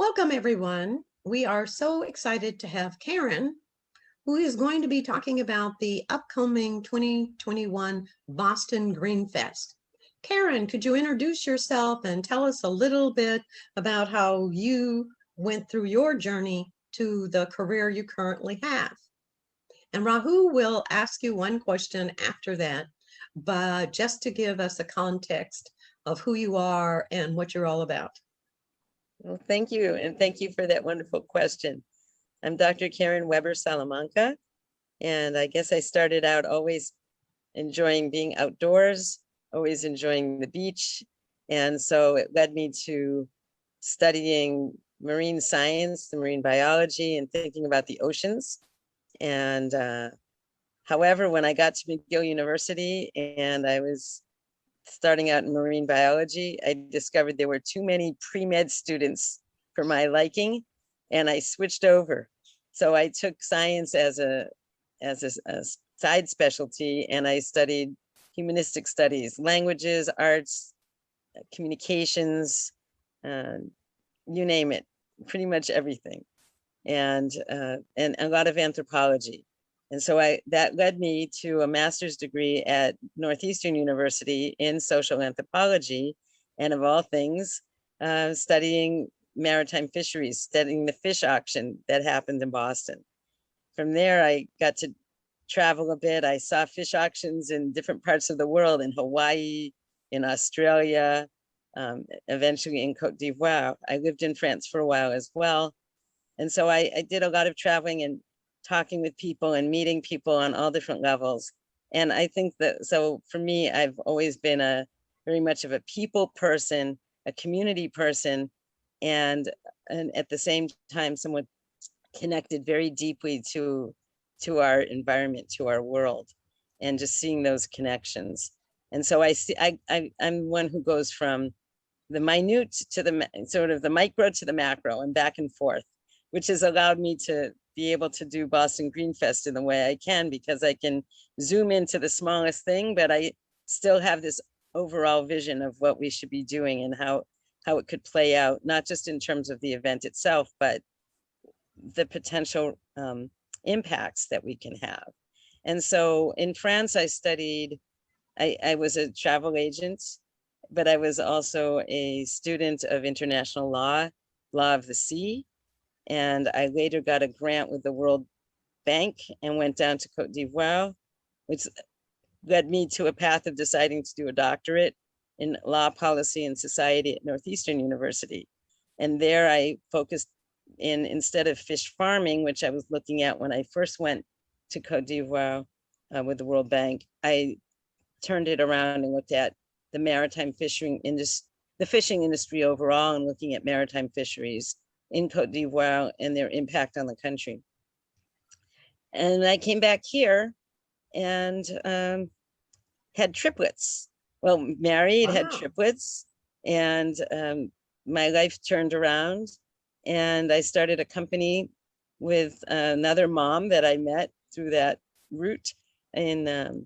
Welcome, everyone. We are so excited to have Karen, who is going to be talking about the upcoming 2021 Boston GreenFest. Karen, could you introduce yourself and tell us a little bit about how you went through your journey to the career you currently have? And Rahu will ask you one question after that, but just to give us a context of who you are and what you're all about. Well, thank you. And thank you for that wonderful question. I'm Dr. Karen Weber-Salamanca. And I guess I started out always enjoying being outdoors, always enjoying the beach. And so it led me to studying marine science, the marine biology, and thinking about the oceans. And however, when I got to McGill University and I was starting out in marine biology, I discovered there were too many pre-med students for my liking, and I switched over. So I took science as a side specialty, and I studied humanistic studies, languages, arts, communications, you name it, pretty much everything, and a lot of anthropology. And so that led me to a master's degree at Northeastern University in social anthropology, and of all things, studying maritime fisheries, studying the fish auction that happened in Boston. From there, I got to travel a bit. I saw fish auctions in different parts of the world, in Hawaii, in Australia, eventually in Cote d'Ivoire. I lived in France for a while as well. And so I did a lot of traveling and talking with people and meeting people on all different levels. And I think that, so for me, I've always been very much of a people person, a community person, and at the same time, someone connected very deeply to our environment, to our world, and just seeing those connections. And so I'm one who goes from the minute to the sort of the micro to the macro and back and forth, which has allowed me to be able to do Boston GreenFest in the way I can, because I can zoom into the smallest thing, but I still have this overall vision of what we should be doing and how it could play out, not just in terms of the event itself, but the potential impacts that we can have. And so in France, I studied, I was a travel agent, but I was also a student of international law of the sea. And I later got a grant with the World Bank and went down to Cote d'Ivoire, which led me to a path of deciding to do a doctorate in law, policy, and society at Northeastern University. And there I focused instead of fish farming, which I was looking at when I first went to Cote d'Ivoire with the World Bank, I turned it around and looked at the maritime fishing industry, the fishing industry overall, and looking at maritime fisheries in Cote d'Ivoire and their impact on the country. And I came back here and had triplets. Well, married, wow. Had triplets, and my life turned around, and I started a company with another mom that I met through that route in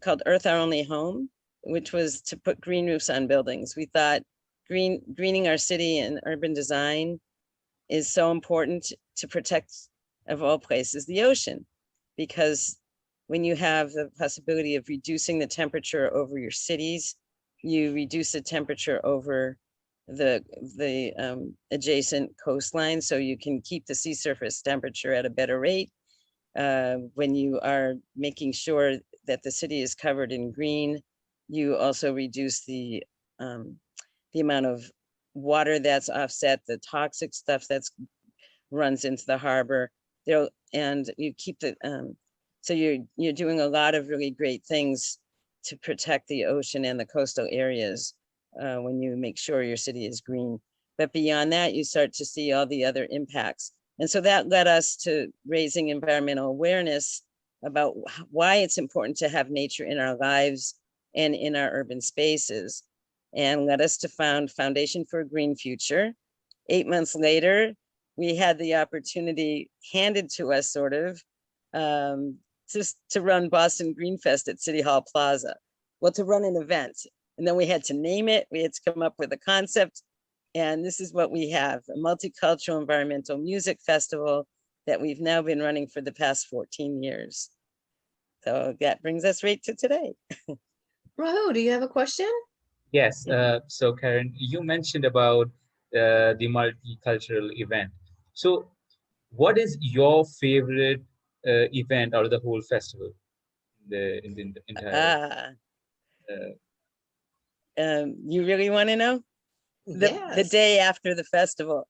called Earth Our Only Home, which was to put green roofs on buildings. We thought greening our city and urban design is so important to protect, of all places, the ocean, because when you have the possibility of reducing the temperature over your cities, you reduce the temperature over the adjacent coastline, so you can keep the sea surface temperature at a better rate. When you are making sure that the city is covered in green, you also reduce the amount of water that's offset, the toxic stuff that's runs into the harbor there, and you keep the so you're doing a lot of really great things to protect the ocean and the coastal areas when you make sure your city is green. But beyond that, you start to see all the other impacts. And so that led us to raising environmental awareness about why it's important to have nature in our lives and in our urban spaces, and led us to found Foundation for a Green Future. 8 months later, we had the opportunity handed to us sort of just to run Boston GreenFest at City Hall Plaza. Well, to run an event. And then we had to name it. We had to come up with a concept. And this is what we have, a multicultural environmental music festival that we've now been running for the past 14 years. So that brings us right to today. Rahul, do you have a question? Yes. So Karen, you mentioned about the multicultural event. So what is your favorite event out of the whole festival? In the entire Ah, uh, you really want to know? The Yes. day after the festival.